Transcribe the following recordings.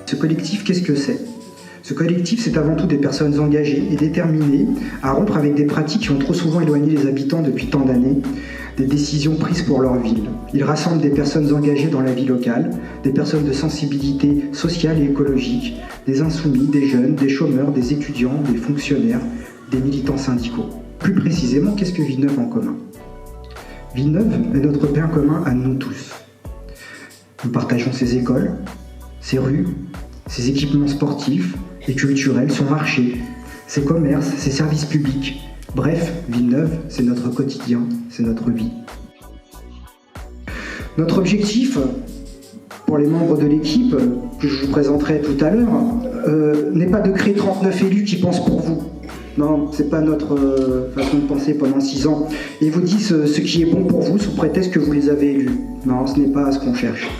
Ce collectif, qu'est-ce que c'est ? Ce collectif, c'est avant tout des personnes engagées et déterminées à rompre avec des pratiques qui ont trop souvent éloigné les habitants depuis tant d'années des décisions prises pour leur ville. Il rassemble des personnes engagées dans la vie locale, des personnes de sensibilité sociale et écologique, des insoumis, des jeunes, des chômeurs, des étudiants, des fonctionnaires, des militants syndicaux. Plus précisément, qu'est-ce que Villeneuve en commun ? Villeneuve est notre bien commun à nous tous. Nous partageons ses écoles, ses rues, ses équipements sportifs et culturels, son marché, ses commerces, ses services publics. Bref, Villeneuve, c'est notre quotidien, c'est notre vie. Notre objectif, pour les membres de l'équipe, que je vous présenterai tout à l'heure, n'est pas de créer 39 élus qui pensent pour vous. Non, c'est pas notre façon de penser pendant 6 ans. Ils vous disent ce qui est bon pour vous sous prétexte que vous les avez élus. Non, ce n'est pas ce qu'on cherche.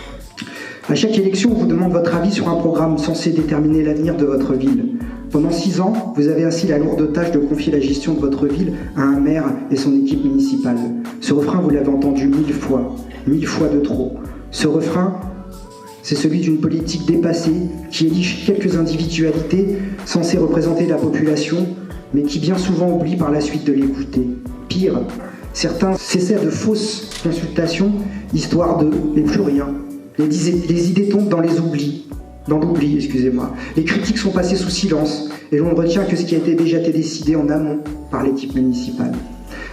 À chaque élection, on vous demande votre avis sur un programme censé déterminer l'avenir de votre ville. Pendant 6 ans, vous avez ainsi la lourde tâche de confier la gestion de votre ville à un maire et son équipe municipale. Ce refrain, vous l'avez entendu 1000 fois de trop. Ce refrain, c'est celui d'une politique dépassée qui élige quelques individualités censées représenter la population, mais qui bien souvent oublie par la suite de l'écouter. Pire, certains s'essaient de fausses consultations, histoire de « et plus rien ». Les idées tombent dans l'oubli. Les critiques sont passées sous silence et l'on ne retient que ce qui a déjà été décidé en amont par l'équipe municipale.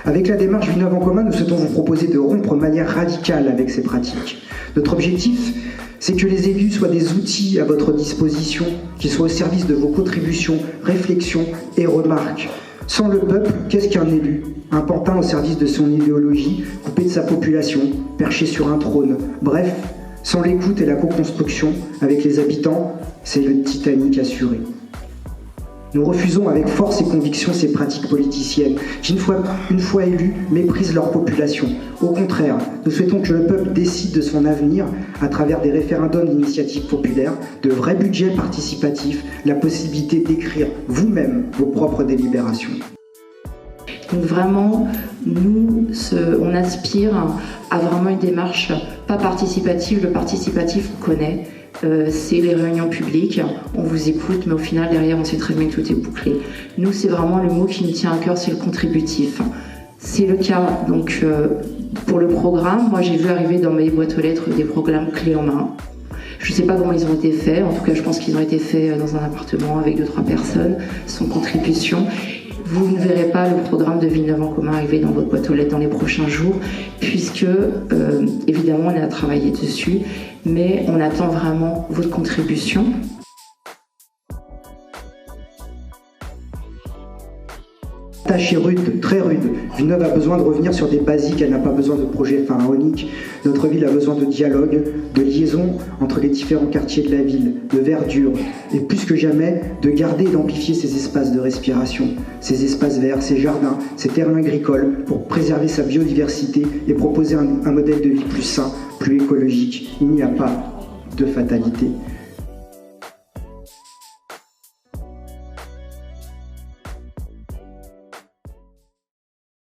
Avec la démarche Villeneuve en commun, nous souhaitons vous proposer de rompre de manière radicale avec ces pratiques. Notre objectif, c'est que les élus soient des outils à votre disposition, qui soient au service de vos contributions, réflexions et remarques. Sans le peuple, qu'est-ce qu'un élu ? Un pantin au service de son idéologie, coupé de sa population, perché sur un trône. Bref, sans l'écoute et la co-construction avec les habitants, c'est le Titanic assuré. Nous refusons avec force et conviction ces pratiques politiciennes qui, une fois élus, méprisent leur population. Au contraire, nous souhaitons que le peuple décide de son avenir à travers des référendums d'initiative populaire, de vrais budgets participatifs, la possibilité d'écrire vous-même vos propres délibérations. Donc vraiment, nous, on aspire à vraiment une démarche pas participative. Le participatif, on connaît, c'est les réunions publiques, on vous écoute, mais au final, derrière, on sait très bien que tout est bouclé. Nous, c'est vraiment le mot qui nous tient à cœur, c'est le contributif. C'est le cas, donc, pour le programme. Moi, j'ai vu arriver dans mes boîtes aux lettres des programmes clés en main. Je ne sais pas comment ils ont été faits, en tout cas, je pense qu'ils ont été faits dans un appartement avec 2-3 personnes, sans contribution. Vous ne verrez pas le programme de Villeneuve en commun arriver dans votre boîte aux lettres dans les prochains jours, puisque, évidemment, on a travaillé dessus, mais on attend vraiment votre contribution. La tâche est rude, très rude. Villeneuve a besoin de revenir sur des basiques, elle n'a pas besoin de projets pharaoniques. Notre ville a besoin de dialogue, de liaison entre les différents quartiers de la ville, de verdure, et plus que jamais, de garder et d'amplifier ces espaces de respiration, ces espaces verts, ces jardins, ces terrains agricoles, pour préserver sa biodiversité et proposer un modèle de vie plus sain, plus écologique. Il n'y a pas de fatalité.